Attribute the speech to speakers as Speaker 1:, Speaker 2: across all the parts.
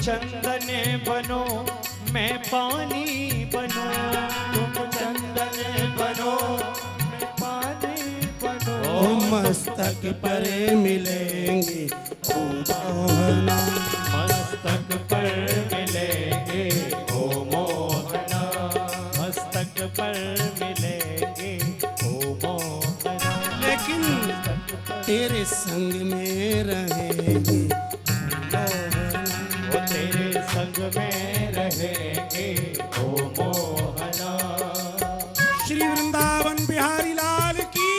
Speaker 1: चंदन बनो मैं पानी बनूं, तुम चंदन बनो मैं पानी बनूं।
Speaker 2: ओ मस्तक पर मिलेंगे ओ मोहना,
Speaker 1: मस्तक पर मिलेंगे ओ मोहना, मस्तक पर मिलेंगे ओ मोहना।
Speaker 2: लेकिन तेरे संग में रहेंगे
Speaker 1: वो तेरे संग में रहेंगे ओ मोहना।
Speaker 2: श्री वृंदावन बिहारी लाल की।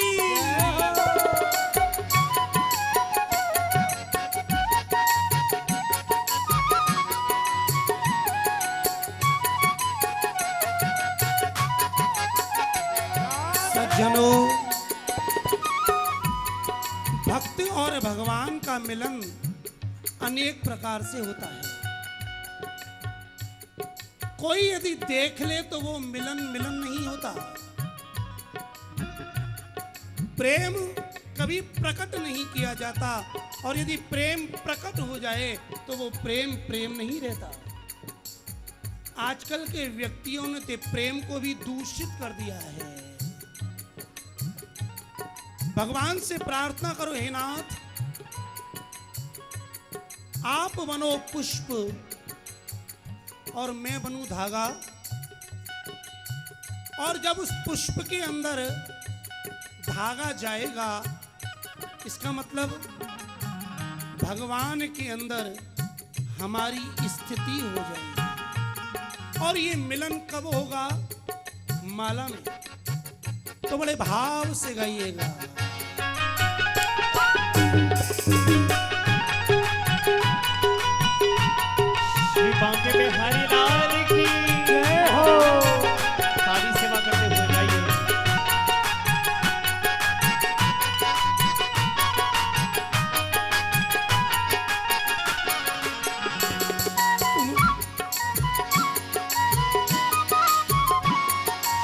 Speaker 2: सज्जनों, भक्त और भगवान का मिलन अनेक प्रकार से होता है। कोई यदि देख ले तो वो मिलन मिलन नहीं होता। प्रेम कभी प्रकट नहीं किया जाता, और यदि प्रेम प्रकट हो जाए तो वो प्रेम प्रेम नहीं रहता। आजकल के व्यक्तियों ने तो प्रेम को भी दूषित कर दिया है। भगवान से प्रार्थना करो, हे नाथ आप बनो पुष्प और मैं बनूं धागा, और जब उस पुष्प के अंदर धागा जाएगा, इसका मतलब भगवान के अंदर हमारी स्थिति हो जाएगी। और ये मिलन कब होगा? माला में। तो बड़े भाव से गाइएगा।
Speaker 1: श्री बांके बिहारी लाल की जय हो। सारी सेवा करते हुए जाइए।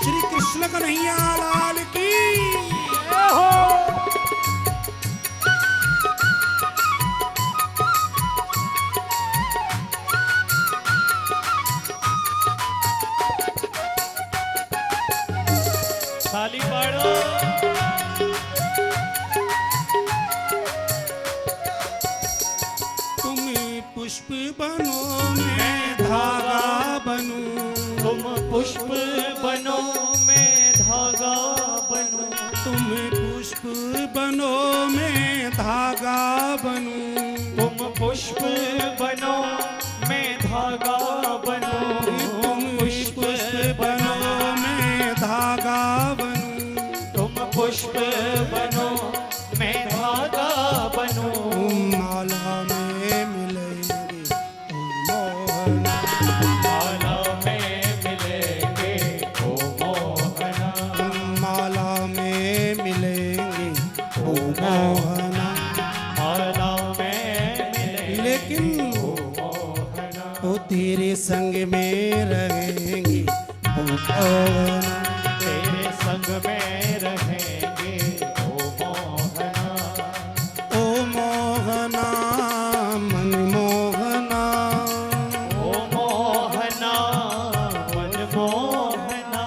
Speaker 2: श्री कृष्ण कन्हैया लाल की
Speaker 1: जय हो। ताली पाड़ो।
Speaker 2: तुम पुष्प बनो मैं धागा बनूं,
Speaker 1: तुम पुष्प बनो मैं धागा बनूं,
Speaker 2: तुम पुष्प बनो मैं धागा बनूं,
Speaker 1: तुम पुष्प बनो मैं धागा बनूं,
Speaker 2: तुम पुष्प बनो मैं धागा बनूं,
Speaker 1: तुम पुष्प बनो मैं धागा बनूं।
Speaker 2: माला में मिलेंगे ओ मोहना,
Speaker 1: माला में मिलेंगे ओ मोहना,
Speaker 2: माला में मिलेंगे ओ मोहना।
Speaker 1: माला में मिलेंगे
Speaker 2: लेकिन
Speaker 1: ओ मोहना।
Speaker 2: वो तेरे संग में रहेंगे ओ मोहना,
Speaker 1: तेरे संग में रहेंगे ओ मोहना।
Speaker 2: ओ मोहना मन मोहना,
Speaker 1: ओ मोहना मन मोहना,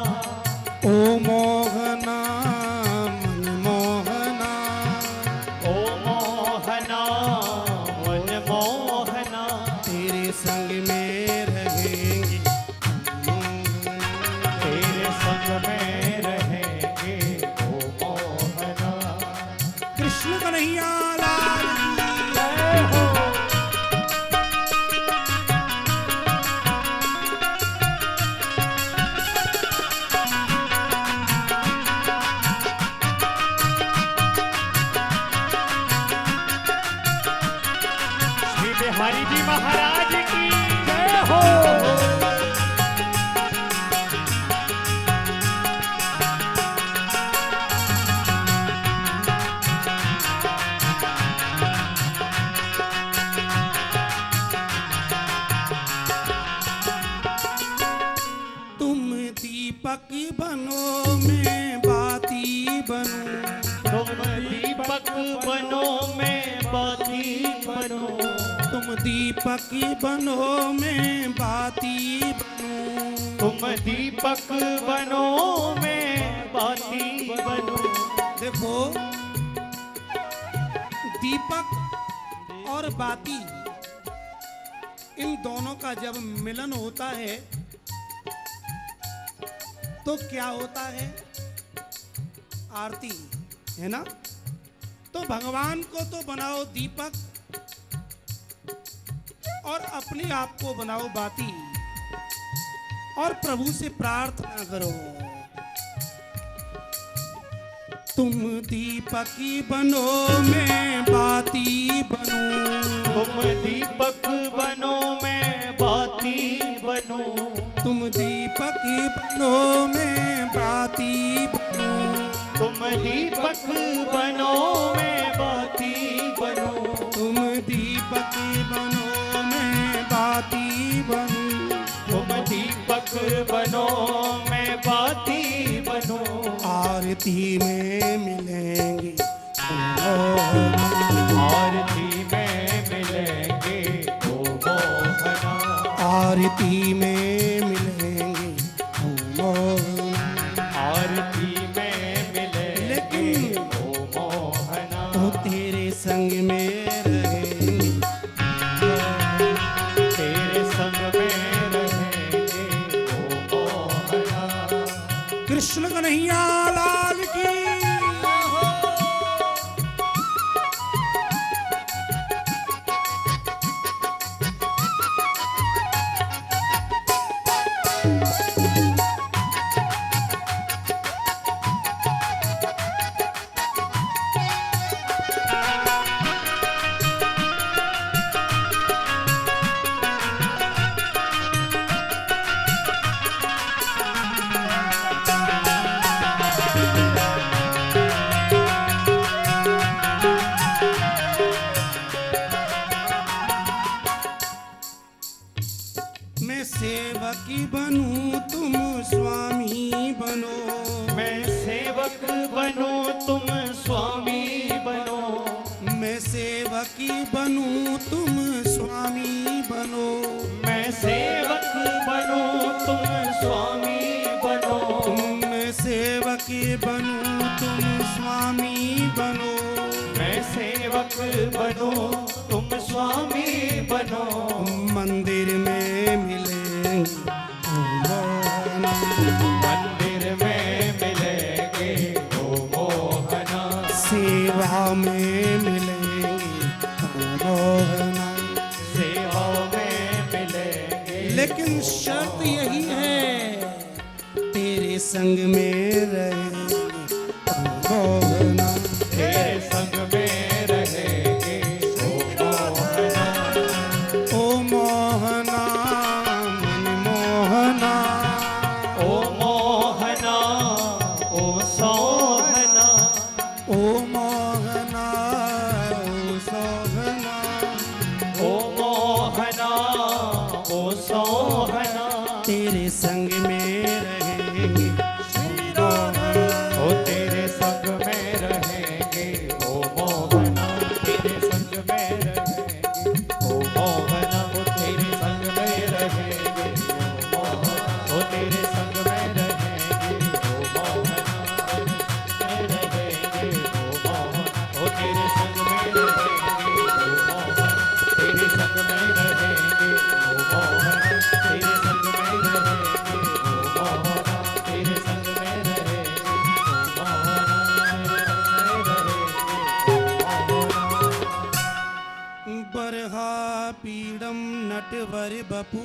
Speaker 2: ओ मोहना मन मोहना।
Speaker 1: ओ मोहना मन मोहना।
Speaker 2: तेरे संग में रहेंगे
Speaker 1: तेरे संग में रहेंगे ओ मोहना।
Speaker 2: कृष्ण कन्हैया लाल की
Speaker 1: जय हो। श्री बिहारी जी महाराज की जय हो।
Speaker 2: तुम दीपक बनो मैं बाती बनूं,
Speaker 1: तुम दीपक बनो मैं बाती बनूं,
Speaker 2: तुम दीपक बनो मैं बाती बनूं।
Speaker 1: तुम दीपक बनो मैं बाती बनूं।
Speaker 2: देखो, दीपक और बाती, इन दोनों का जब मिलन होता है तो क्या होता है? आरती, है ना? तो भगवान को तो बनाओ दीपक और अपने आप को बनाओ बाती, और प्रभु से प्रार्थना करो, तुम दीपकी बनो मैं बाती बनूं।
Speaker 1: तुम दीपक बनो मैं बाती बनूं।
Speaker 2: तुम दीपकी बनो मैं बाती बनूं।
Speaker 1: तुम दीपक बनो मैं बाती बनूं।
Speaker 2: तुम दीपकी बनो मैं बाती बनूं।
Speaker 1: तुम दीपक बनो मैं बाती बनूं।
Speaker 2: आरती में मिलेंगे
Speaker 1: आरती में मिलेंगे ओ मोहना।
Speaker 2: आरती में मिलेंगे ओ मोहना।
Speaker 1: आरती में मिलेंगे ओ मोहना।
Speaker 2: तो तेरे संग में रहेंगे,
Speaker 1: तेरे संग में रहेंगे ओ मोहना।
Speaker 2: कृष्ण कन्हैया लाल की। मैं सेवकी बनूं तुम स्वामी बनो।
Speaker 1: मैं सेवक बनूं तुम स्वामी बनो।
Speaker 2: मैं सेवकी बनूं तुम स्वामी बनो।
Speaker 1: मैं सेवक बनूं तुम स्वामी बनो।
Speaker 2: मैं सेवकी बनूं तुम स्वामी बनो।
Speaker 1: मैं सेवक बनूं तुम स्वामी बनो।
Speaker 2: मंदिर में मिलेंगे ओ मोहना।
Speaker 1: मंदिर में मिलेंगे ओ मोहना।
Speaker 2: सेवा में मिलेंगे ओ मोहना।
Speaker 1: सेवा में मिलेंगे।
Speaker 2: लेकिन शर्त यही है, तेरे संग में रहेंगे ओ मोहना।
Speaker 1: तेरे संग में रहेंगे ओ मोहना।
Speaker 2: ओ मोहना मन मोहना।
Speaker 1: ओ मोहना ओ सोहना।
Speaker 2: ओ मोहना ओ सोहना।
Speaker 1: ओ मोहना ओ सोहना।
Speaker 2: तेरे संग में रहेंगे
Speaker 1: ओ तेरे संग में रहेंगे ओ मोहना। तेरे संग में रहेंगे ओ मोहना। ओ तेरे संग में रहेंगे ओ मोहना। ओ तेरे संग में रहेंगे ओ मोहना। रहेंगे ओ मोहना। ओ तेरे संग में रहेंगे ओ मोहना। तेरे संग में रहेंगे ओ मोहना। तेरे संग में रहेंगे ओ मोहना। तेरे संग में रहेंगे ओ मोहना।
Speaker 2: बरहा पीड़म नटवर बपू।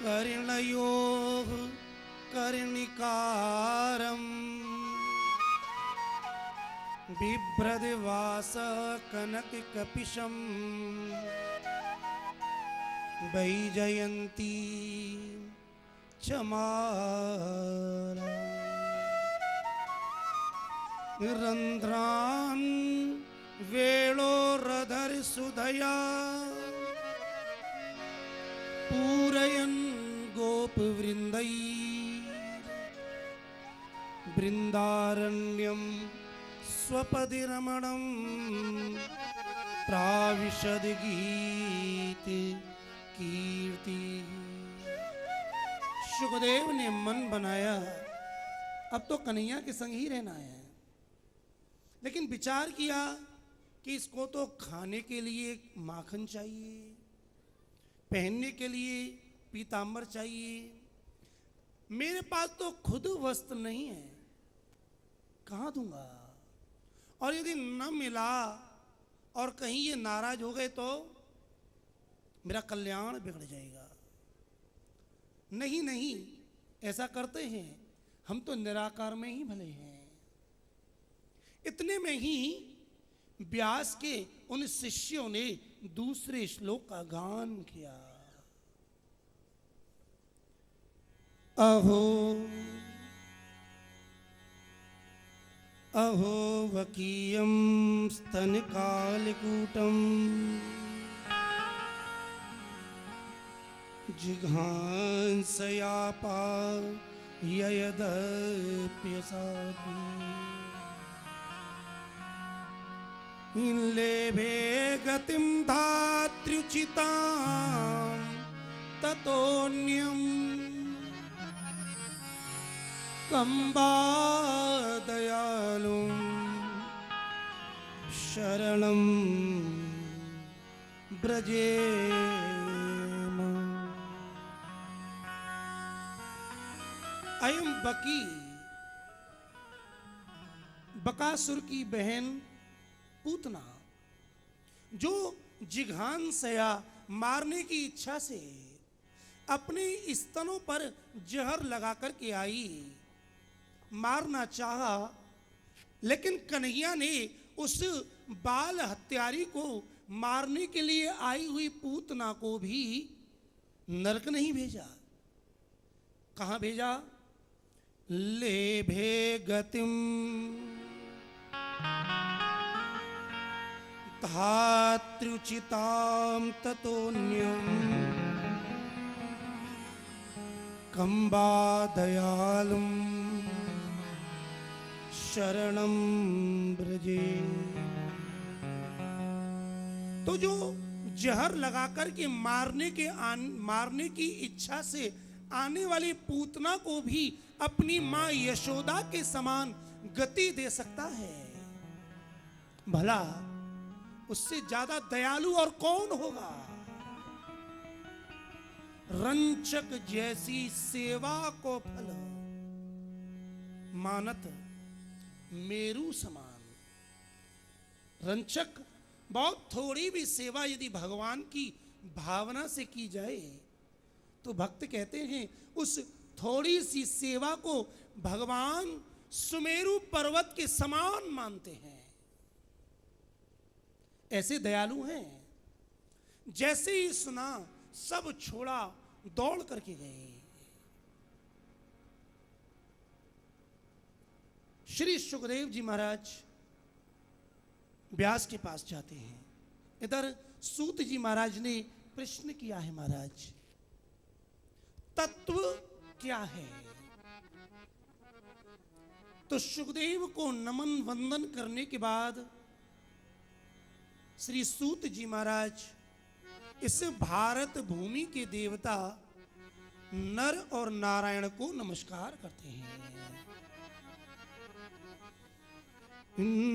Speaker 2: कर्णयो कर्णिकारम। बिभ्रद्वास कनक कपिशम। वैजयंती चमारा। रंध्रान वेणोरधर सुधया। पूरयन् गोपवृन्दै। बृन्दारण्यं स्वपदि रमणम् प्राविशद गीत कीर्ति। सुखदेव ने मन बनाया अब तो कन्हैया के संग ही रहना है, लेकिन विचार किया कि इसको तो खाने के लिए माखन चाहिए, पहनने के लिए पीतांबर चाहिए, मेरे पास तो खुद वस्त्र नहीं है, कहाँ दूंगा? और यदि न मिला और कहीं ये नाराज हो गए तो मेरा कल्याण बिगड़ जाएगा। नहीं नहीं, ऐसा करते हैं, हम तो निराकार में ही भले हैं। इतने में ही व्यास के उन शिष्यों ने दूसरे श्लोक का गान किया। अहो अहो वकीयं स्तनकालकूटं जिघांसयापाययदप्यसापि लेभे गतिं धात्र्युचितां ततोऽन्यम् कंबा दयालुं शरणं ब्रजेम। अयम बकी, बकासुर की बहन पूतना, जो जिघांसया मारने की इच्छा से अपने स्तनों पर जहर लगा करके आई, मारना चाहा, लेकिन कन्हैया ने उस बाल हत्यारी को मारने के लिए आई हुई पूतना को भी नरक नहीं भेजा। कहां भेजा? लेभे गतिम धात्र्युचितां ततोऽन्यम् कंबा दयालुं शरणं ब्रजे। तो जो जहर लगाकर के मारने की इच्छा से आने वाली पूतना को भी अपनी मां यशोदा के समान गति दे सकता है, भला उससे ज्यादा दयालु और कौन होगा? रंचक जैसी सेवा को फल मानत मेरू समान। रंचक, बहुत थोड़ी भी सेवा यदि भगवान की भावना से की जाए तो भक्त कहते हैं उस थोड़ी सी सेवा को भगवान सुमेरु पर्वत के समान मानते हैं। ऐसे दयालु हैं, जैसे ही सुना सब छोड़ा, दौड़ करके गए। श्री सुखदेव जी महाराज व्यास के पास जाते हैं। इधर सूत जी महाराज ने प्रश्न किया है, महाराज तत्व क्या है? तो सुखदेव को नमन वंदन करने के बाद श्री सूत जी महाराज इस भारत भूमि के देवता नर और नारायण को नमस्कार करते हैं।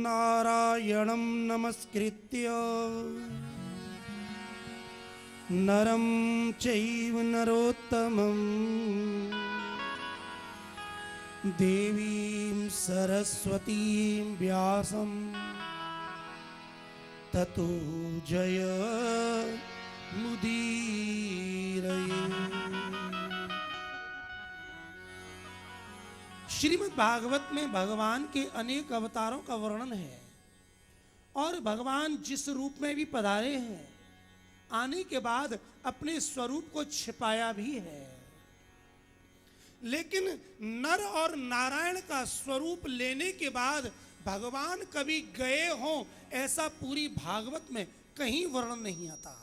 Speaker 2: नारायणं नमस्कृत्य नरं चैव नरोत्तमं देवीं सरस्वतीं व्यासं ततो जय मुदीरये। श्रीमद् भागवत में भगवान के अनेक अवतारों का वर्णन है और भगवान जिस रूप में भी पधारे हैं, आने के बाद अपने स्वरूप को छिपाया भी है। लेकिन नर और नारायण का स्वरूप लेने के बाद भगवान कभी गए हों, ऐसा पूरी भागवत में कहीं वर्णन नहीं आता।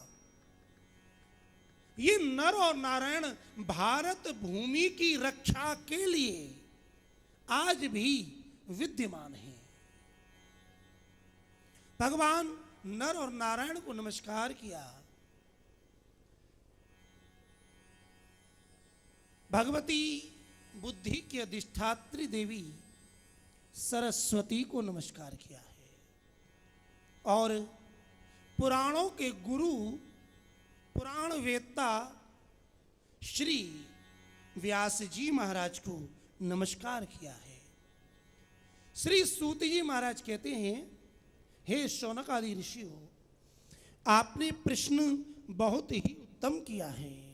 Speaker 2: ये नर और नारायण भारत भूमि की रक्षा के लिए आज भी विद्यमान है। भगवान नर और नारायण को नमस्कार किया। भगवती बुद्धि की अधिष्ठात्री देवी सरस्वती को नमस्कार किया है और पुराणों के गुरु पुराण वेत्ता श्री व्यास जी महाराज को नमस्कार किया है। श्री सूत जी महाराज कहते हैं, हे शौनक आदि ऋषियों, आपने प्रश्न बहुत ही उत्तम किया है।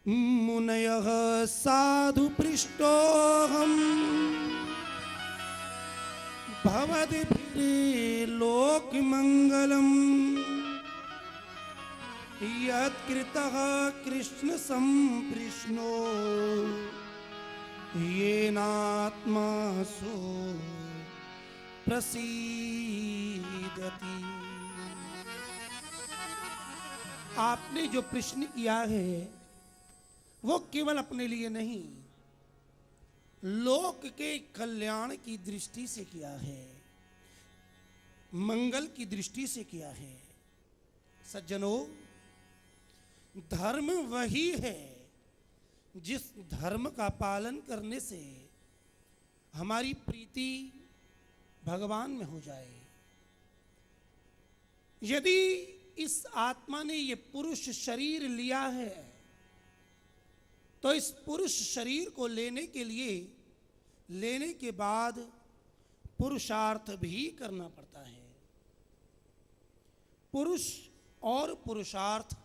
Speaker 2: मुनयः साधु पृष्टोऽहम् भवद्भिः लोकमङ्गलम् यत्कृतः कृष्ण संप्रश्नो येनात्मासु प्रसीदति। आपने जो प्रश्न किया है वो केवल अपने लिए नहीं, लोक के कल्याण की दृष्टि से किया है, मंगल की दृष्टि से किया है। सज्जनों, धर्म वही है जिस धर्म का पालन करने से हमारी प्रीति भगवान में हो जाए। यदि इस आत्मा ने ये पुरुष शरीर लिया है तो इस पुरुष शरीर को लेने के बाद पुरुषार्थ भी करना पड़ता है। पुरुष और पुरुषार्थ,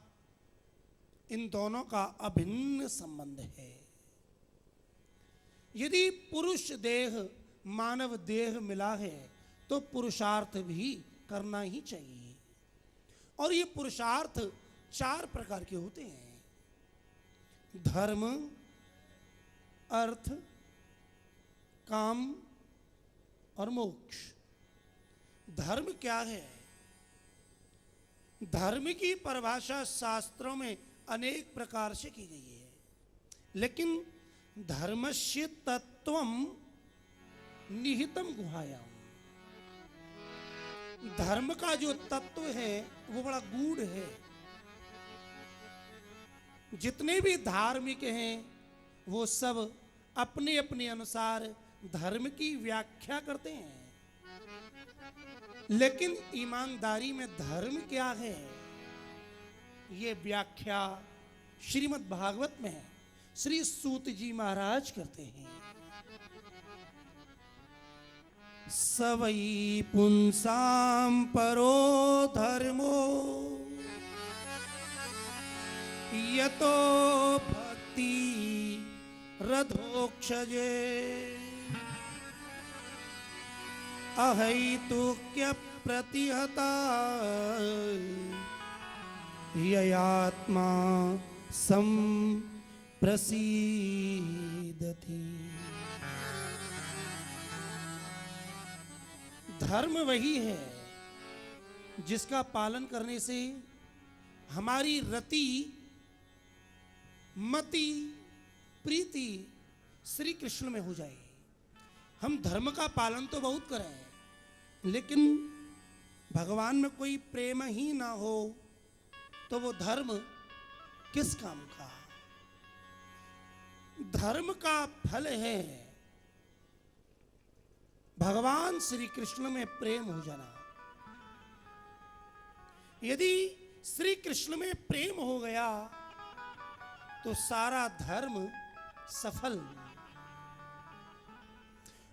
Speaker 2: इन दोनों का अभिन्न संबंध है। यदि पुरुष देह मानव देह मिला है तो पुरुषार्थ भी करना ही चाहिए। और ये पुरुषार्थ 4 प्रकार के होते हैं: धर्म, अर्थ, काम और मोक्ष। धर्म क्या है? धर्म की परिभाषा शास्त्रों में अनेक प्रकार से की गई है, लेकिन धर्मस्य तत्वम निहितम गुहायाम। धर्म का जो तत्व है वो बड़ा गूढ़ है। जितने भी धार्मिक हैं वो सब अपने अपने अनुसार धर्म की व्याख्या करते हैं, लेकिन ईमानदारी में धर्म क्या है ये व्याख्या श्रीमद् भागवत में है। श्री सूत जी महाराज करते हैं, सवई पुंसाम परो धर्मो यतो भक्ति रथोक्षजे अहैतुक्य प्रतिहता ययात्मा संप्रसीदति। धर्म वही है जिसका पालन करने से हमारी रति, मति, प्रीति श्री कृष्ण में हो जाए। हम धर्म का पालन तो बहुत करें, लेकिन भगवान में कोई प्रेम ही ना हो तो वो धर्म किस काम का? धर्म का फल है भगवान श्री कृष्ण में प्रेम हो जाना। यदि श्री कृष्ण में प्रेम हो गया तो सारा धर्म सफल।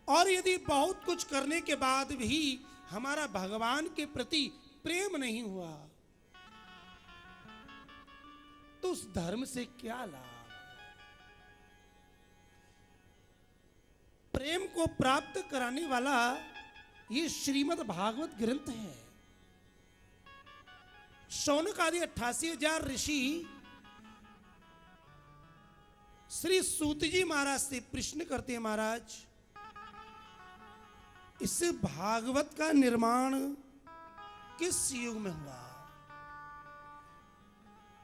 Speaker 2: और यदि बहुत कुछ करने के बाद भी हमारा भगवान के प्रति प्रेम नहीं हुआ तो उस धर्म से क्या लाभ? प्रेम को प्राप्त कराने वाला ये श्रीमद् भागवत ग्रंथ है। शौनक आदि 88,000 ऋषि श्री सूत जी महाराज से प्रश्न करते हैं, महाराज इस भागवत का निर्माण किस युग में हुआ?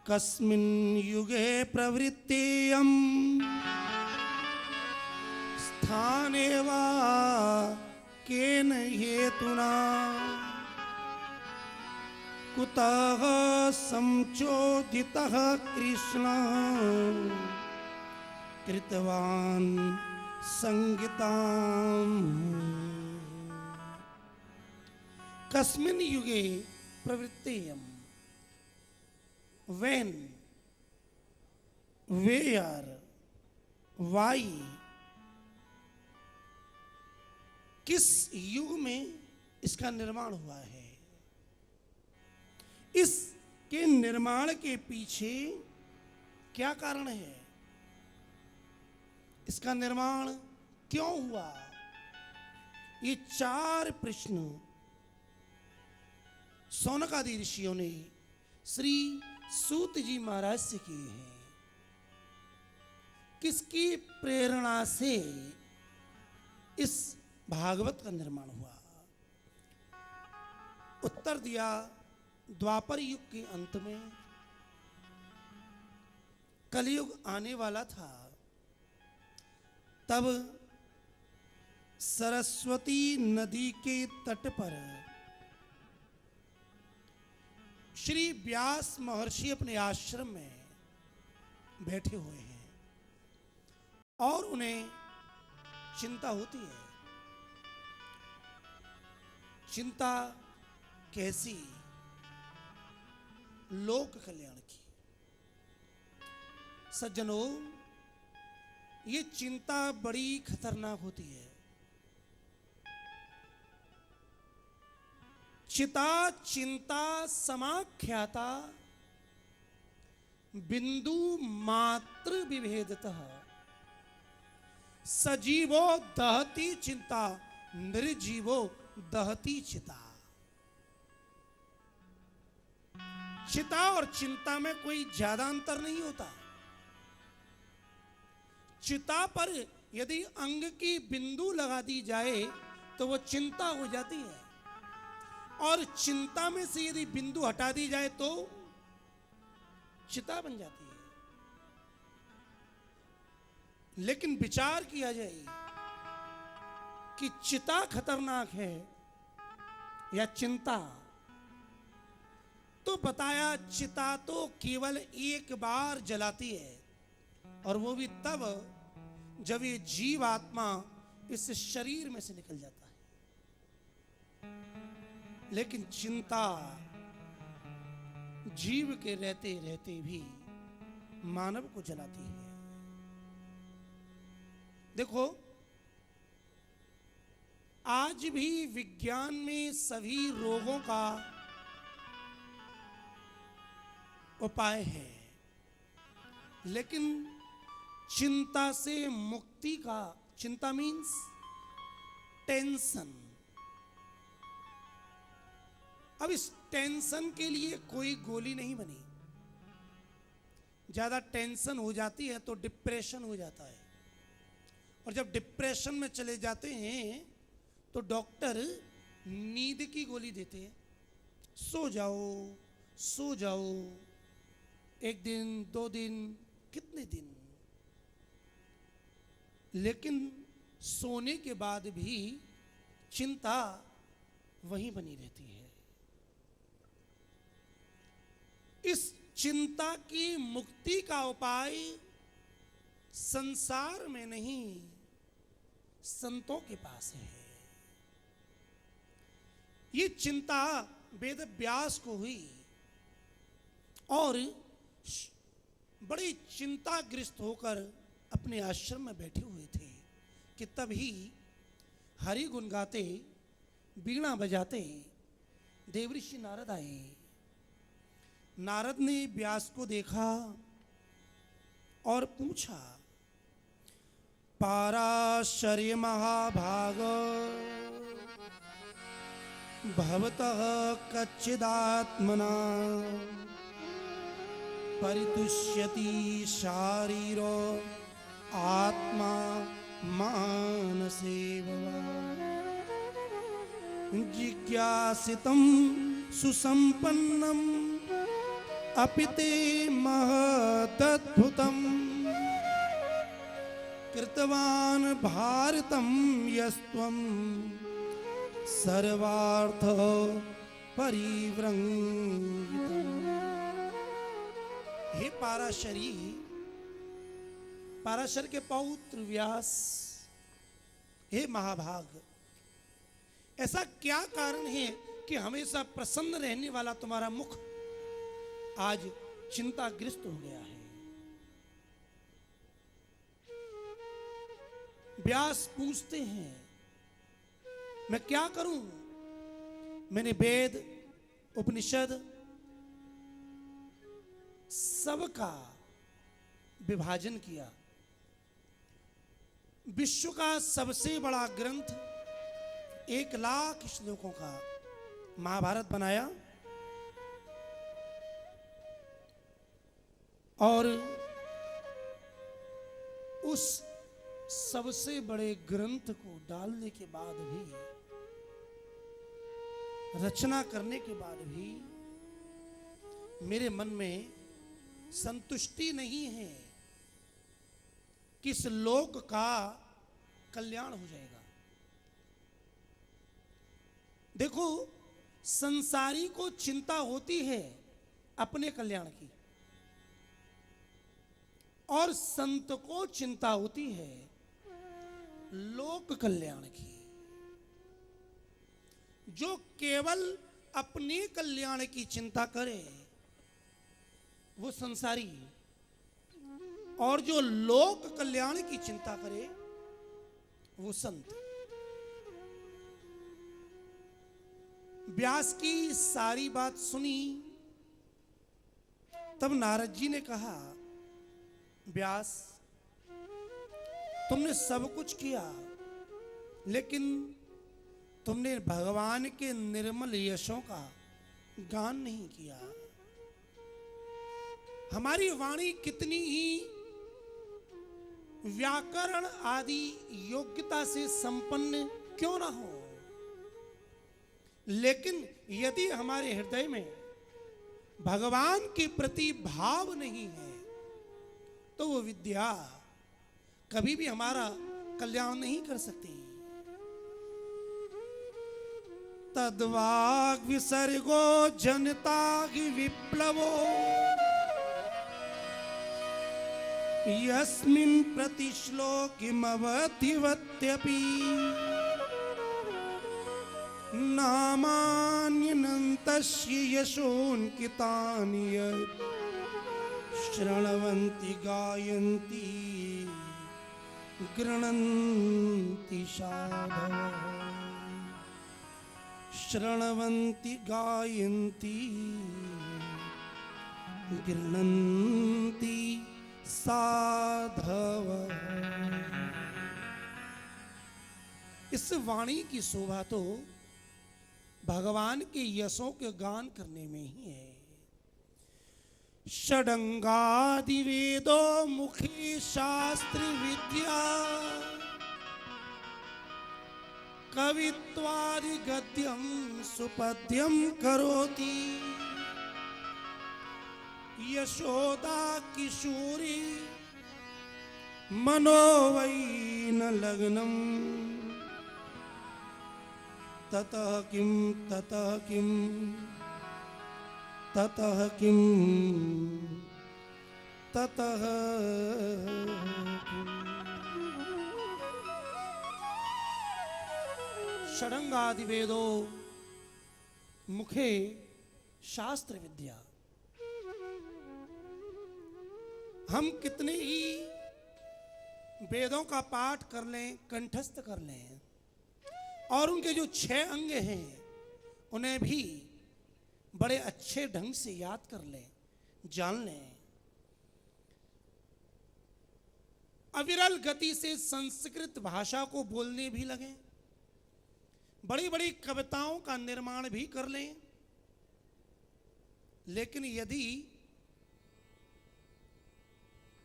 Speaker 2: कस्मिन् युगे प्रवृत्तियं स्थाने वा केन हेतुना कुतः संचोदितः कृष्ण कृतवान् संगीताम् कस्मिन् युगे प्रवृत्तेयम् when where why किस युग में इसका निर्माण हुआ है, इसके निर्माण के पीछे क्या कारण है, इसका निर्माण क्यों हुआ, ये 4 प्रश्न सौनकादि ऋषियों ने श्री सूत जी महाराज से किए हैं। किसकी प्रेरणा से इस भागवत का निर्माण हुआ? उत्तर दिया, द्वापर युग के अंत में कलयुग आने वाला था, तब सरस्वती नदी के तट पर श्री व्यास महर्षि अपने आश्रम में बैठे हुए हैं और उन्हें चिंता होती है। चिंता कैसी? लोक कल्याण की। सज्जनों, ये चिंता बड़ी खतरनाक होती है। चिता चिंता समाख्याता बिंदु मात्र विभेदतः सजीवो दहती चिंता निर्जीवो दहती चिता। चिता और चिंता में कोई ज्यादा अंतर नहीं होता। चिता पर यदि अंग की बिंदु लगा दी जाए तो वो चिंता हो जाती है, और चिंता में से यदि बिंदु हटा दी जाए तो चिता बन जाती है। लेकिन विचार किया जाए कि चिता खतरनाक है या चिंता, तो बताया चिता तो केवल एक बार जलाती है, और वो भी तब जब ये जीव आत्मा इस शरीर में से निकल जाता है। लेकिन चिंता जीव के रहते रहते भी मानव को जलाती है। देखो, आज भी विज्ञान में सभी रोगों का उपाय है, लेकिन चिंता से मुक्ति का, चिंता मीन्स टेंशन, अब इस टेंशन के लिए कोई गोली नहीं बनी। ज्यादा टेंशन हो जाती है तो डिप्रेशन हो जाता है, और जब डिप्रेशन में चले जाते हैं तो डॉक्टर नींद की गोली देते हैं, सो जाओ सो जाओ, 1 दिन 2 दिन, कितने दिन। लेकिन सोने के बाद भी चिंता वहीं बनी रहती है। इस चिंता की मुक्ति का उपाय संसार में नहीं, संतों के पास है। ये चिंता वेद व्यास को हुई, और बड़ी चिंताग्रस्त होकर अपने आश्रम में बैठे हुए थे कि तभी हरि गुण गाते, वीणा बजाते देवऋषि नारद आए। नारद ने व्यास को देखा और पूछा, पाराशर्य महाभाग भवतः कच्चिदात्मना परितुष्यति शारीरो आत्मा मानसेव जिज्ञासितं सुसंपन्नम् अपि ते महदद्भुतं कृतवान् भारतं यस्त्वं सर्वार्थ परिव्रंगितम्। हे पाराशरी, पाराशर के पौत्र व्यास, हे महाभाग, ऐसा क्या कारण है कि हमेशा प्रसन्न रहने वाला तुम्हारा मुख आज चिंताग्रस्त हो गया है? व्यास पूछते हैं, मैं क्या करूं? मैंने वेद, उपनिषद सबका विभाजन किया, विश्व का सबसे बड़ा ग्रंथ 1,00,000 श्लोकों का महाभारत बनाया, और उस सबसे बड़े ग्रंथ को डालने के बाद भी, रचना करने के बाद भी मेरे मन में संतुष्टि नहीं है कि इस लोक का कल्याण हो जाएगा। देखो, संसारी को चिंता होती है अपने कल्याण की, और संत को चिंता होती है लोक कल्याण की। जो केवल अपने कल्याण की चिंता करे वो संसारी, और जो लोक कल्याण की चिंता करे वो संत। व्यास की सारी बात सुनी, तब नारद जी ने कहा, व्यास, तुमने सब कुछ किया, लेकिन तुमने भगवान के निर्मल यशों का गान नहीं किया। हमारी वाणी कितनी ही व्याकरण आदि योग्यता से संपन्न क्यों ना हो, लेकिन यदि हमारे हृदय में भगवान के प्रति भाव नहीं है तो वो विद्या कभी भी हमारा कल्याण नहीं कर सकती। तद्वाग विसर्गो जनता की विप्लवो यस्मिन् प्रतिश्लोकिमवतिवत्यपि नामान्यनन्तस्य यशोऽन्कितानि यत् शृण्वन्ति गायन्ति गृह्णन्ति साधवः। शृण्वन्ति गायन्ति गृह्णन्ति साधवः। इस वाणी की शोभा तो भगवान के यशों के गान करने में ही है। षडंगादि वेदो मुखे शास्त्र विद्या कवित्वादि गद्यम सुपद्यम करोति यशोदा किशोरी मनोवैन लग्नम ततः किम ततः किम ततः किम ततः किम। षडंगादि वेदों मुखे शास्त्र विद्या। हम कितने ही वेदों का पाठ कर लें, कंठस्थ कर लें, और उनके जो 6 अंग हैं उन्हें भी बड़े अच्छे ढंग से याद कर लें, जान लें, अविरल गति से संस्कृत भाषा को बोलने भी लगें, बड़ी बड़ी कविताओं का निर्माण भी कर लें, लेकिन यदि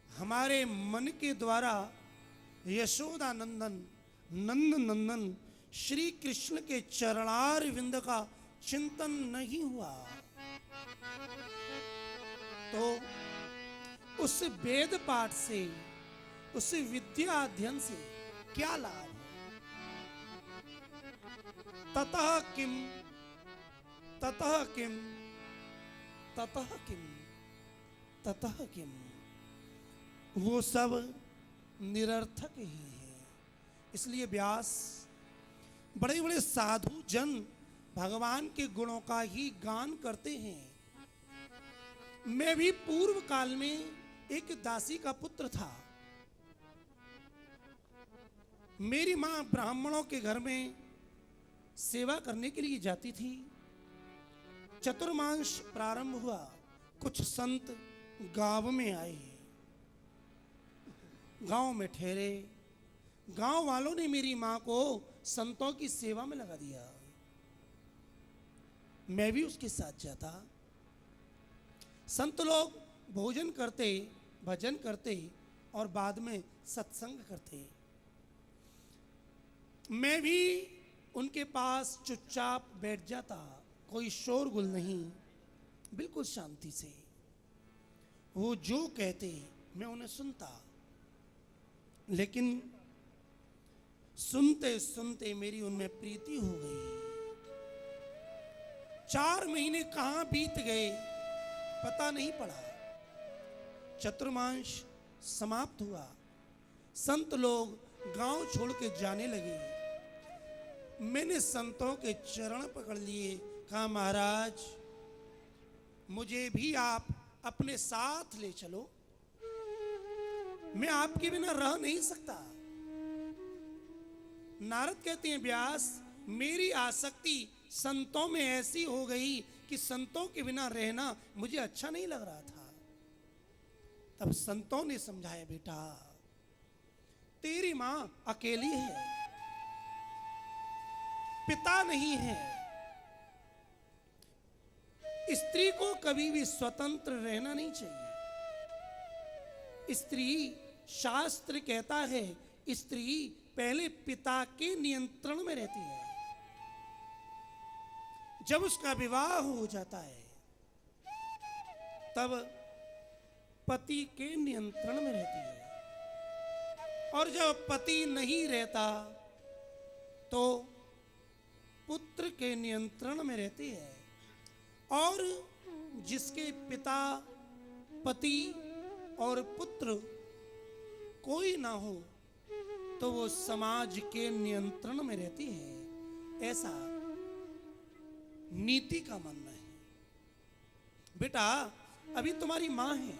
Speaker 2: हमारे मन के द्वारा यशोदा नंदन नंद नंदन श्री कृष्ण के चरणार विंद का चिंतन नहीं हुआ तो उस वेद पाठ से, उस विद्या अध्ययन से क्या लाभ? ततः किम ततः किम, ततः किम, ततः किम, वो सब निरर्थक ही है। इसलिए व्यास, बड़े बड़े साधु जन भगवान के गुणों का ही गान करते हैं। मैं भी पूर्व काल में एक दासी का पुत्र था। मेरी मां ब्राह्मणों के घर में सेवा करने के लिए जाती थी। चतुर्मांश प्रारंभ हुआ। कुछ संत गांव में आए, गांव में ठहरे। गांव वालों ने मेरी मां को संतों की सेवा में लगा दिया। मैं भी उसके साथ जाता। संत लोग भोजन करते, भजन करते और बाद में सत्संग करते। मैं भी उनके पास चुपचाप बैठ जाता, कोई शोरगुल नहीं, बिल्कुल शांति से। वो जो कहते मैं उन्हें सुनता। लेकिन सुनते सुनते मेरी उनमें प्रीति हो गई। 4 महीने कहां बीत गए पता नहीं पड़ा। चतुर्मांश समाप्त हुआ। संत लोग गांव छोड़ के जाने लगे। मैंने संतों के चरण पकड़ लिए, कहा महाराज मुझे भी आप अपने साथ ले चलो, मैं आपके बिना रह नहीं सकता। नारद कहते हैं व्यास, मेरी आसक्ति संतों में ऐसी हो गई कि संतों के बिना रहना मुझे अच्छा नहीं लग रहा था। तब संतों ने समझाया, बेटा तेरी मां अकेली है, पिता नहीं है। स्त्री को कभी भी स्वतंत्र रहना नहीं चाहिए। स्त्री, शास्त्र कहता है, स्त्री पहले पिता के नियंत्रण में रहती है। जब उसका विवाह हो जाता है तब पति के नियंत्रण में रहती है, और जब पति नहीं रहता तो पुत्र के नियंत्रण में रहती है। और जिसके पिता, पति और पुत्र कोई ना हो तो वो समाज के नियंत्रण में रहती है, ऐसा नीति का मानना है। बेटा अभी तुम्हारी मां है,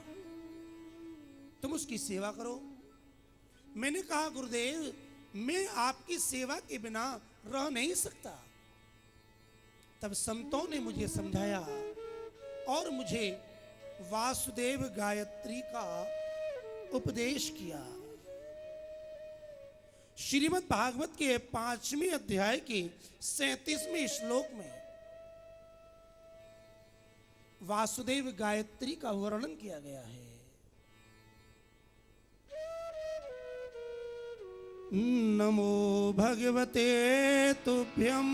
Speaker 2: तुम उसकी सेवा करो। मैंने कहा गुरुदेव मैं आपकी सेवा के बिना रह नहीं सकता। तब संतों ने मुझे समझाया और मुझे वासुदेव गायत्री का उपदेश किया। श्रीमद् भागवत के 5वें अध्याय के 37वें श्लोक में वासुदेव गायत्री का वर्णन किया गया है। नमो भगवते तुभ्यं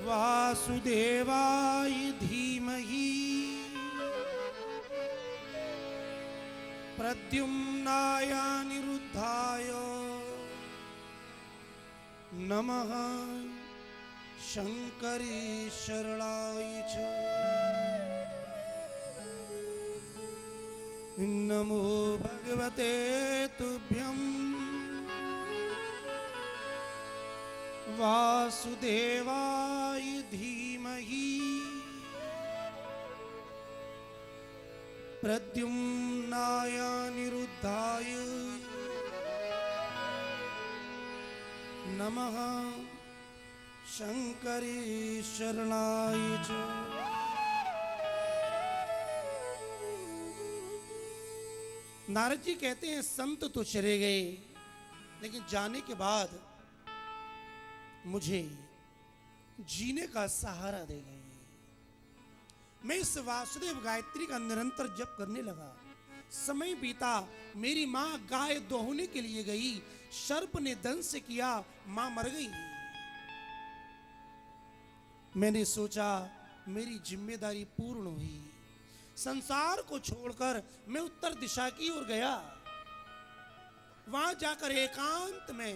Speaker 2: वासुदेवाय धीमहि प्रद्युम्नाय अनिरुद्धाय नमः शंकरी शरणाय च नमो भगवते तुभ्यं वासुदेवाय धीमहि प्रद्युम्नाय अनिरुद्धाय नमः शंकरी शरणाय च। नारद जी कहते हैं संत तो चले गए, लेकिन जाने के बाद मुझे जीने का सहारा दे गए। मैं इस वासुदेव गायत्री का निरंतर जप करने लगा। समय बीता, मेरी मां गाय दोहने के लिए गई, सर्प ने दंश किया, मां मर गई। मैंने सोचा मेरी जिम्मेदारी पूर्ण हुई। संसार को छोड़कर मैं उत्तर दिशा की ओर गया। वहां जाकर एकांत में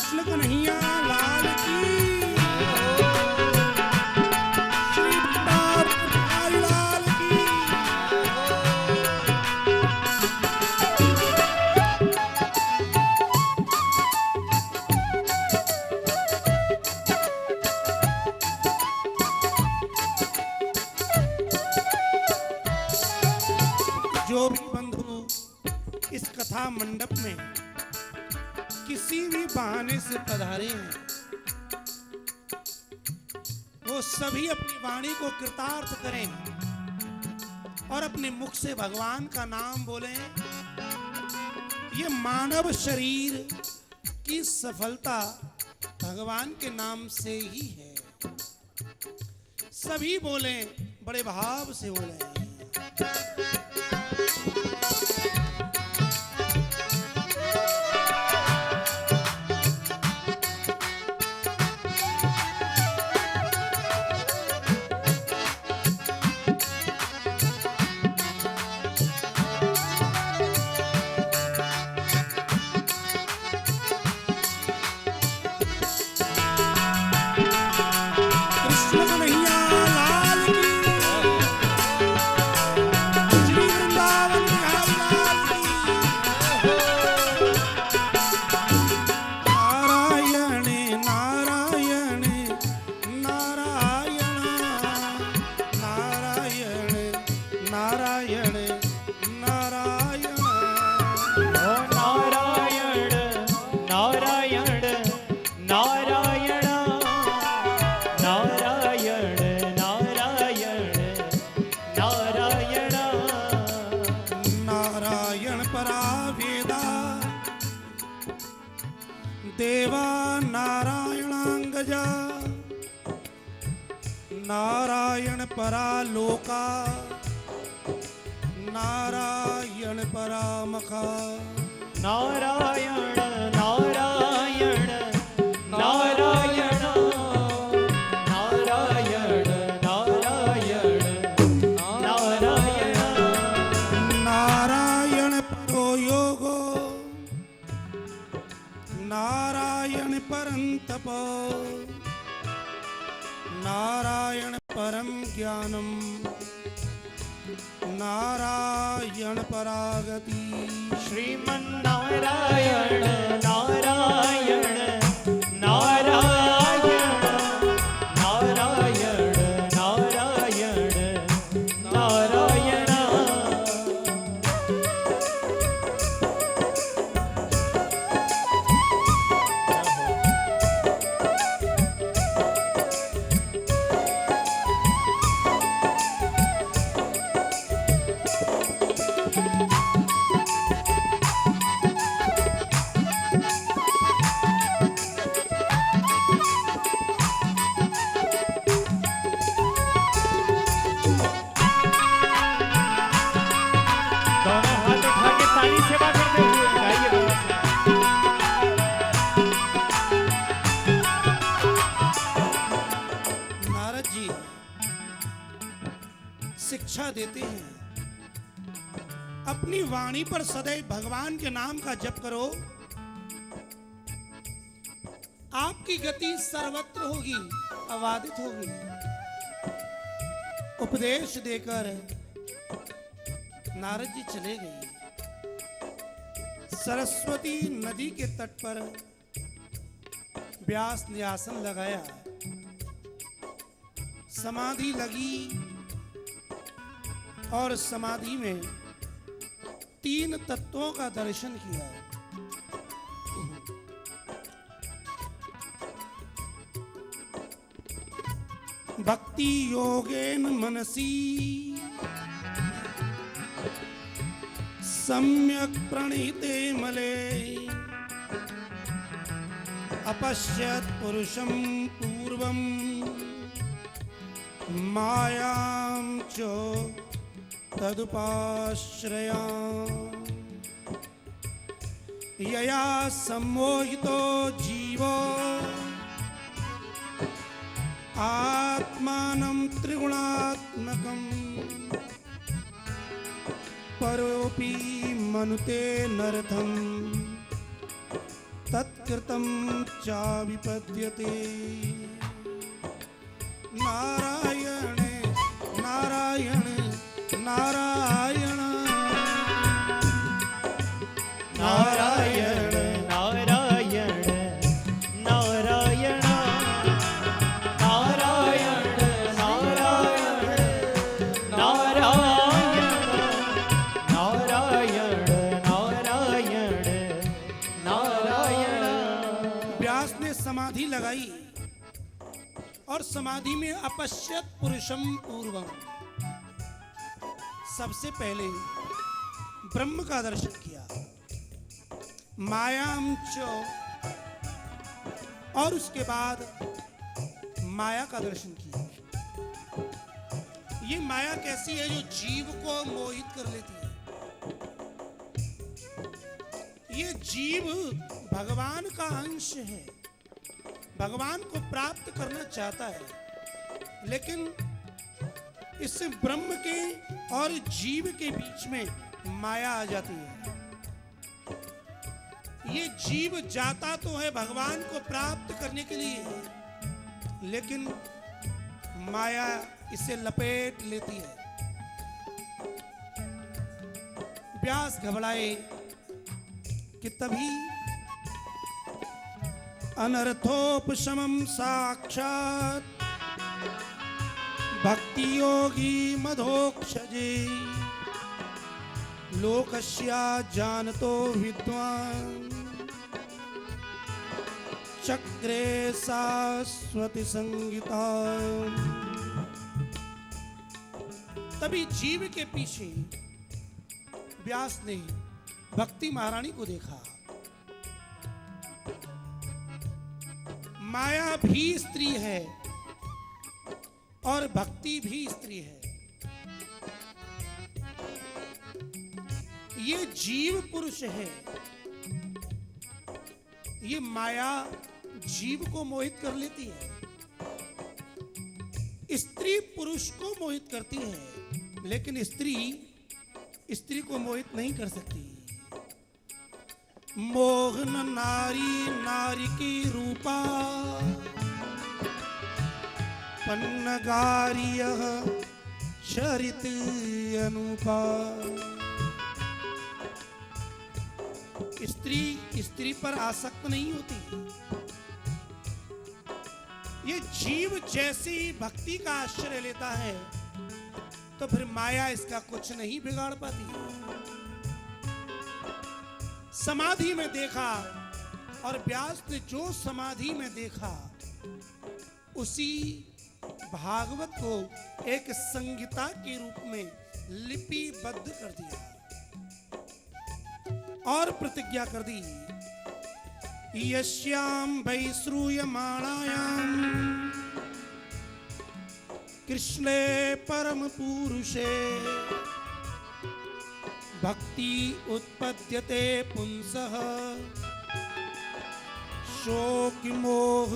Speaker 2: कृष्ण कन्हैया लाल की, श्री वृंदावन बिहारी लाल की। जो भी बंधु इस कथा मंडप में किसी भी बहाने से पधारे हैं, वो सभी अपनी वाणी को कृतार्थ करें और अपने मुख से भगवान का नाम बोलें। ये मानव शरीर की सफलता भगवान के नाम से ही है। सभी बोलें, बड़े भाव से बोलें। कृष्ण कन्हैया लाल की, श्री वृंदावन बिहारी लाल की। नारायण नारायण नारायण नारायण नारायण नारायण।
Speaker 1: ओ नारायण नारायण नारायण नारायण नारायण नारायण।
Speaker 2: नारायण परा वेदा देवा नारायणांगजा, नारायण परा लोका नारायण परा मखा।
Speaker 1: नारायण नारायण नारायण नारायण नारायण नारायण।
Speaker 2: नारायण परो योगो नारायण परं तपो नारायण परम ज्ञानम नारायण परागति।
Speaker 1: श्रीमन्नारायण नारायण नारायण नारायण नारायण नारायण। दोनों हाथ उठा के ताली सेवा करते हुए गाइए भगवान।
Speaker 2: नारद जी शिक्षा देते हैं, अपनी वाणी पर सदैव भगवान के नाम का जप करो, आपकी गति सर्वत्र होगी, अबाधित होगी। उपदेश देकर नारद जी चले गए। सरस्वती नदी के तट पर व्यास ने आसन लगाया, समाधि लगी और समाधि में 3 तत्वों का दर्शन किया। भक्ति योगेन मनसी सम्यक प्रणीते मले अपश्यत पुरुषं पूर्वं मायां च तदुपाश्रया यया सम्मोहितो जीवो आत्मानं त्रिगुणात्मकं परोपि मनुते नरथं तत् कृतं चाविपद्यते नारायण नारायण नारायण
Speaker 1: नारायण नारायण नारायण नारायण नारायण नारायण नारायण नारायण नारायण।
Speaker 2: व्यास ने समाधि लगाई और समाधि में अपश्यत पुरुषम पूर्वम, सबसे पहले ब्रह्म का दर्शन किया, मायाम च, और उसके बाद माया का दर्शन किया। ये माया कैसी है? जो जीव को मोहित कर लेती है। ये जीव भगवान का अंश है, भगवान को प्राप्त करना चाहता है, लेकिन इस ब्रह्म के और जीव के बीच में माया आ जाती है। ये जीव जाता तो है भगवान को प्राप्त करने के लिए, लेकिन माया इसे लपेट लेती है। व्यास घबराए कि तभी अनर्थोपशमं साक्षात् भक्ति योगी मधोक्षजे लोकस्या जानतो विद्वान् चक्रे शाश्वती संगीता। तभी जीव के पीछे व्यास ने भक्ति महारानी को देखा। माया भी स्त्री है और भक्ति भी स्त्री है। ये जीव पुरुष है, ये माया जीव को मोहित कर लेती है, स्त्री पुरुष को मोहित करती है, लेकिन स्त्री को मोहित नहीं कर सकती। मोहन नारी नारी की रूपा पन्नगारिय चरित अनुपा। स्त्री पर आसक्त नहीं होती। ये जीव जैसी भक्ति का आश्रय लेता है तो फिर माया इसका कुछ नहीं बिगाड़ पाती। समाधि में देखा, और व्यास ने जो समाधि में देखा उसी भागवत को एक संहिता के रूप में लिपिबद्ध कर दिया और प्रतिज्ञा कर दी, यस्याम वै श्रूयमाणायाम कृष्णे परम पुरुषे भक्ति उत्पद्यते पुंसः शोक मोह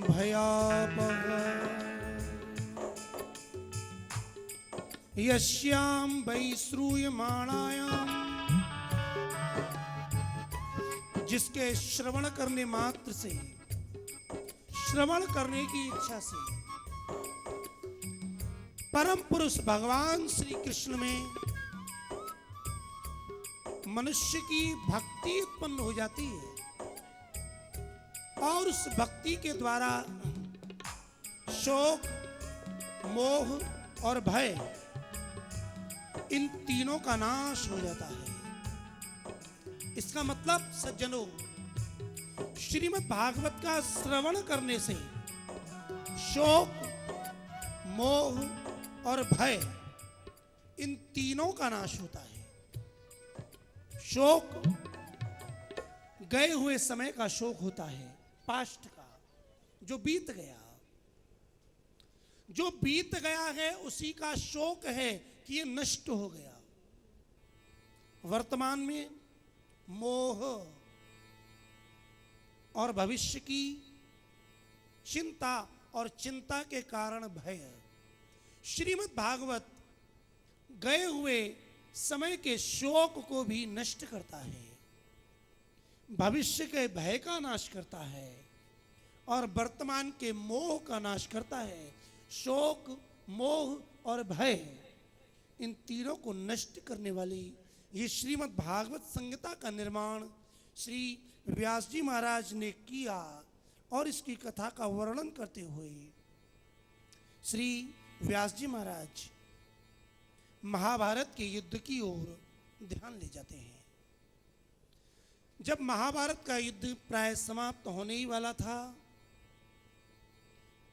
Speaker 2: भयापः। यस्याम वै श्रूयमाणायाम, जिसके श्रवण करने मात्र से, श्रवण करने की इच्छा से परम पुरुष भगवान श्री कृष्ण में मनुष्य की भक्ति उत्पन्न हो जाती है, और उस भक्ति के द्वारा शोक मोह और भय, इन तीनों का नाश हो जाता है। इसका मतलब सज्जनों, श्रीमद् भागवत का श्रवण करने से शोक मोह और भय, इन तीनों का नाश होता है। शोक गए हुए समय का शोक होता है, पास्ट का, जो बीत गया। जो बीत गया है उसी का शोक है कि ये नष्ट हो गया। वर्तमान में मोह और भविष्य की चिंता और चिंता के कारण भय। श्रीमद् भागवत गए हुए समय के शोक को भी नष्ट करता है। भविष्य के भय का नाश करता है और वर्तमान के मोह का नाश करता है। शोक, मोह और भय, इन तीनों को नष्ट करने वाली ये श्रीमद् भागवत संहिता का निर्माण श्री व्यास जी महाराज ने किया। और इसकी कथा का वर्णन करते हुए श्री व्यास जी महाराज महाभारत के युद्ध की ओर ध्यान ले जाते हैं। जब महाभारत का युद्ध प्राय समाप्त होने ही वाला था,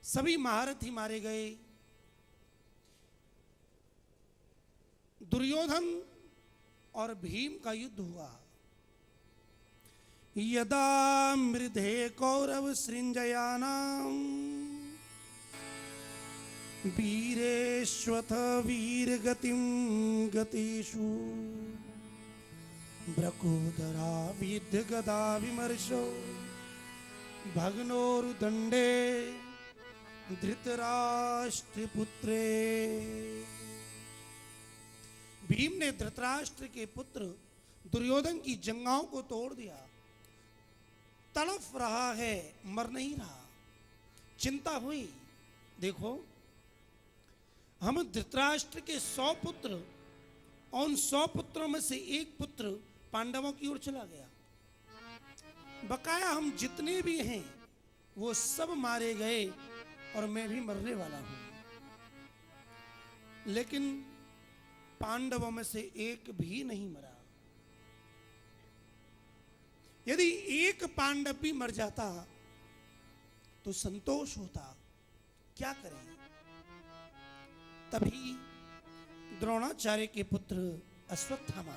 Speaker 2: सभी महारथी मारे गए। दुर्योधन और भीम का युद्ध हुआ। यदा मृधे कौरव सृंजयानाम वीरेश्वथ वीरगतिम गतिषु ब्रकोदरा विद्ध गदा विमर्शो भग्नोरुदंडे धृतराष्ट्र पुत्रे। भीम ने धृतराष्ट्र के पुत्र दुर्योधन की जंघाओं को तोड़ दिया। तड़फ रहा है, मर नहीं रहा। चिंता हुई, देखो हम धृतराष्ट्र के 100 पुत्र और उन 100 पुत्रों में से एक पुत्र पांडवों की ओर चला गया। बकाया हम जितने भी हैं वो सब मारे गए और मैं भी मरने वाला हूं। लेकिन पांडवों में से एक भी नहीं मरा। यदि एक पांडव भी मर जाता तो संतोष होता। क्या करें? तभी द्रोणाचार्य के पुत्र अश्वत्थामा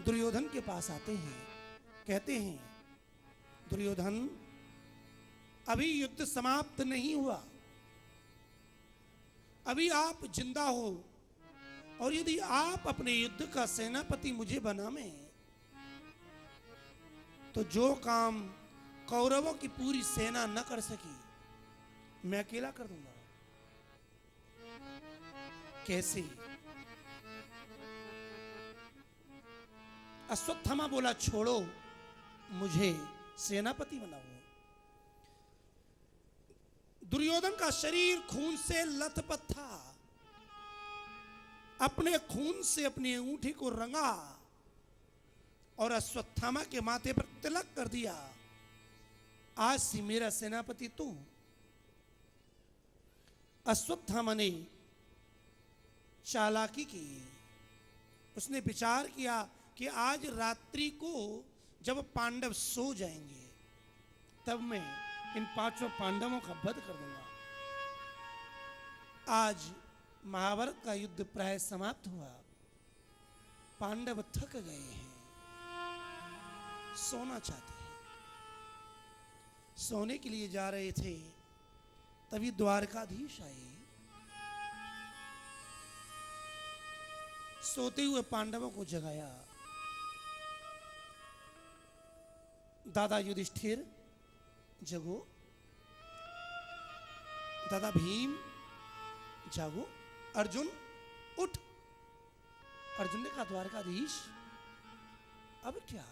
Speaker 2: दुर्योधन के पास आते हैं। कहते हैं, दुर्योधन, अभी युद्ध समाप्त नहीं हुआ, अभी आप जिंदा हो, और यदि आप अपने युद्ध का सेनापति मुझे बनावें तो जो काम कौरवों की पूरी सेना न कर सकी मैं अकेला कर दूंगा। कैसे? अश्वत्थामा बोला, छोड़ो, मुझे सेनापति बनाओ। दुर्योधन का शरीर खून से लथपथ था। अपने खून से अपनी अंगूठी को रंगा और अश्वत्थामा के माथे पर तिलक कर दिया। आज से मेरा सेनापति तू। अश्वत्थामा ने चालाकी की। उसने विचार किया कि आज रात्रि को जब पांडव सो जाएंगे तब मैं इन 5 पांडवों का वध कर दूंगा। आज महाभारत का युद्ध प्राय समाप्त हुआ। पांडव थक गए हैं, सोना चाहते हैं। सोने के लिए जा रहे थे, तभी द्वारकाधीश आए। सोते हुए पांडवों को जगाया। दादा युधिष्ठिर जगो, दादा भीम जागो, अर्जुन उठ। अर्जुन ने कहा, द्वारकाधीश अब क्या?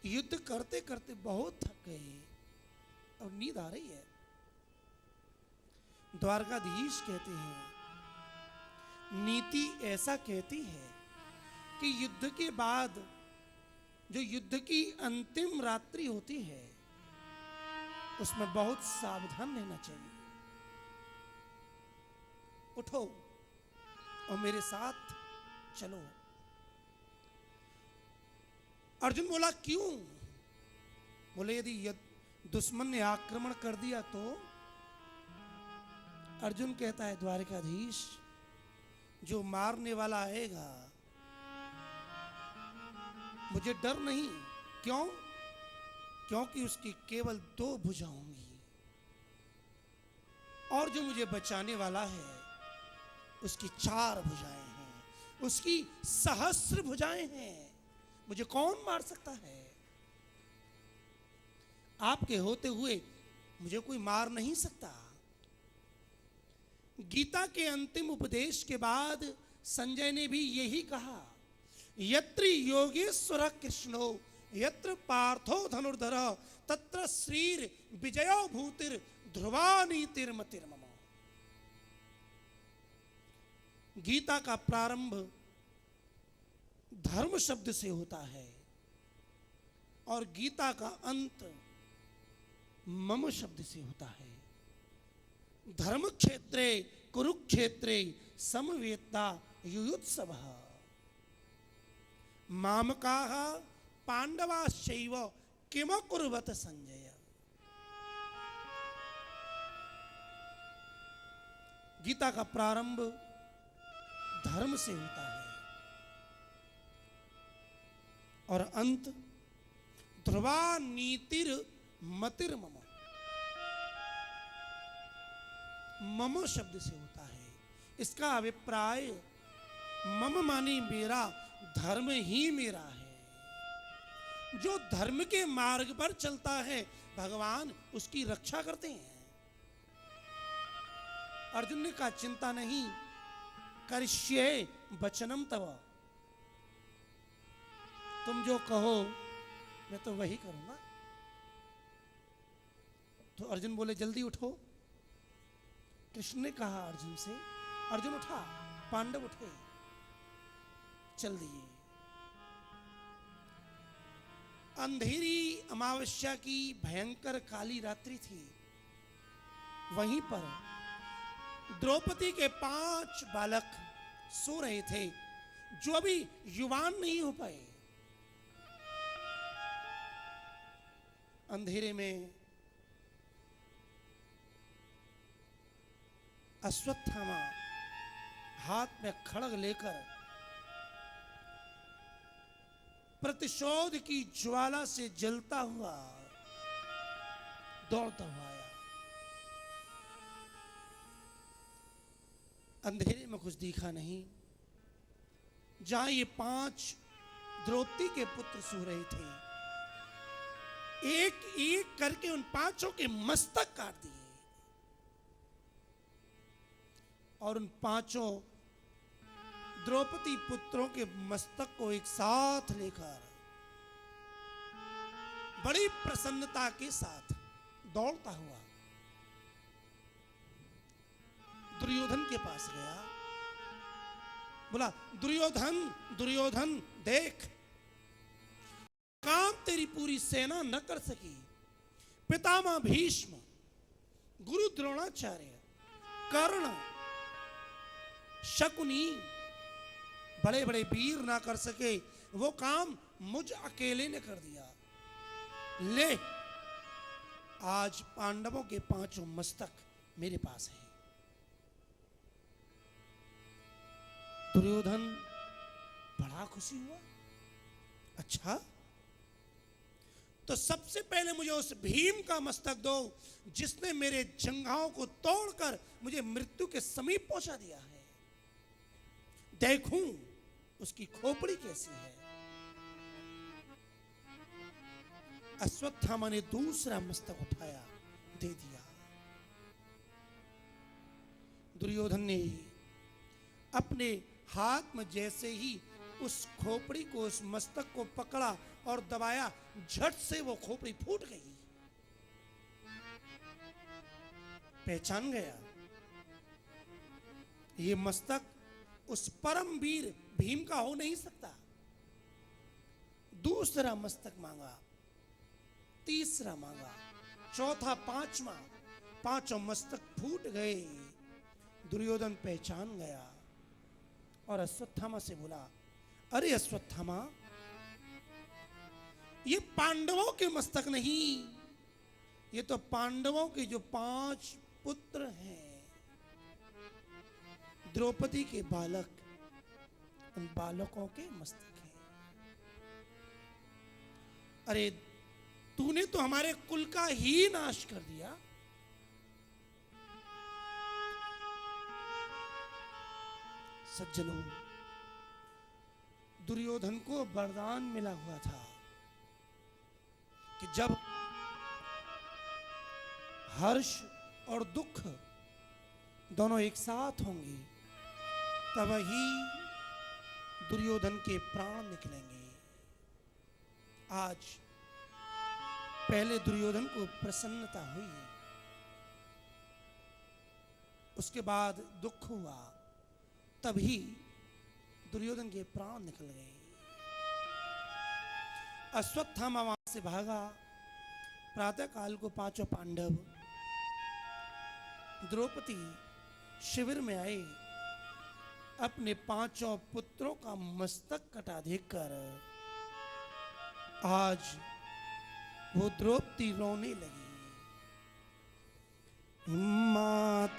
Speaker 2: युद्ध करते करते बहुत थक गए और नींद आ रही है। द्वारकाधीश कहते हैं, नीति ऐसा कहती है कि युद्ध के बाद जो युद्ध की अंतिम रात्रि होती है उसमें बहुत सावधान रहना चाहिए। उठो और मेरे साथ चलो। अर्जुन बोला, क्यों? बोले, यदि दुश्मन ने आक्रमण कर दिया तो? अर्जुन कहता है, द्वारकाधीश, जो मारने वाला आएगा मुझे डर नहीं। क्यों? क्योंकि उसकी केवल 2 भुजाएं होंगी और जो मुझे बचाने वाला है उसकी 4 भुजाएं हैं, उसकी सहस्र भुजाएं हैं। मुझे कौन मार सकता है? आपके होते हुए मुझे कोई मार नहीं सकता। गीता के अंतिम उपदेश के बाद संजय ने भी यही कहा यत्र योगेश्वर कृष्णो यत्र पार्थो धनुर्धर तत्र श्रीर विजयो भूतिर ध्रुवा नीतिर्मतिर्मम। गीता का प्रारंभ धर्म शब्द से होता है और गीता का अंत मम शब्द से होता है। धर्म क्षेत्रे कुरुक्षेत्रे समवेत्ता युयुत्सवः मामकाः पांडवाश्चैव किमकुर्वत संजय। गीता का प्रारंभ धर्म से होता है और अंत ध्रुवा नीतिर मतिर्मम, मम शब्द से होता है। इसका अभिप्राय मम मानी मेरा, धर्म ही मेरा है। जो धर्म के मार्ग पर चलता है भगवान उसकी रक्षा करते हैं। अर्जुन ने कहा चिंता नहीं, करिष्ये वचनम तव, तुम जो कहो मैं तो वही करूंगा। तो अर्जुन बोले जल्दी उठो। कृष्ण ने कहा अर्जुन से, अर्जुन उठा, पांडव उठे, चल दिए। अंधेरी अमावस्या की भयंकर काली रात्रि थी। वहीं पर द्रौपदी के 5 बालक सो रहे थे जो अभी युवान नहीं हो पाए। अंधेरे में अश्वत्थामा हाथ में खड़ग लेकर प्रतिशोध की ज्वाला से जलता हुआ दौड़ता हुआ आया। अंधेरे में कुछ दिखा नहीं। जहां ये 5 द्रौपदी के पुत्र सो रहे थे, एक एक करके उन 5 के मस्तक काट दिए और उन 5 द्रौपदी पुत्रों के मस्तक को एक साथ लेकर बड़ी प्रसन्नता के साथ दौड़ता हुआ दुर्योधन के पास गया। बोला दुर्योधन दुर्योधन देख, काम तेरी पूरी सेना न कर सकी। पितामह भीष्म, गुरु द्रोणाचार्य, कर्ण, शकुनी बड़े बड़े वीर ना कर सके, वो काम मुझ अकेले ने कर दिया। ले आज पांडवों के 5 मस्तक मेरे पास है। दुर्योधन बड़ा खुशी हुआ। अच्छा, तो सबसे पहले मुझे उस भीम का मस्तक दो जिसने मेरे जंघाओं को तोड़कर मुझे मृत्यु के समीप पहुंचा दिया है। देखूं उसकी खोपड़ी कैसी है। अश्वत्थामा ने दूसरा मस्तक उठाया, दे दिया। दुर्योधन ने अपने हाथ में जैसे ही उस खोपड़ी को, उस मस्तक को पकड़ा और दबाया, झट से वो खोपड़ी फूट गई। पहचान गया ये मस्तक उस परम वीर भीम का हो नहीं सकता। दूसरा मस्तक मांगा, तीसरा मांगा, चौथा, 5वां, 5 मस्तक फूट गए। दुर्योधन पहचान गया और अश्वत्थामा से बोला, अरे अश्वत्थामा, ये पांडवों के मस्तक नहीं, ये तो पांडवों के जो 5 पुत्र हैं, द्रौपदी के बालक, उन बालकों के मस्तक हैं। अरे तूने तो हमारे कुल का ही नाश कर दिया। सज्जनों, दुर्योधन को वरदान मिला हुआ था कि जब हर्ष और दुख दोनों एक साथ होंगे तब ही दुर्योधन के प्राण निकलेंगे। आज पहले दुर्योधन को प्रसन्नता हुई, उसके बाद दुख हुआ, तभी दुर्योधन के प्राण निकल गए। अश्वत्थामा वहां से भागा। प्रातः काल को पांचों पांडव द्रौपदी शिविर में आए। अपने पांचों पुत्रों का मस्तक कटा देखकर आज वो द्रौपदी रोने लगी। माता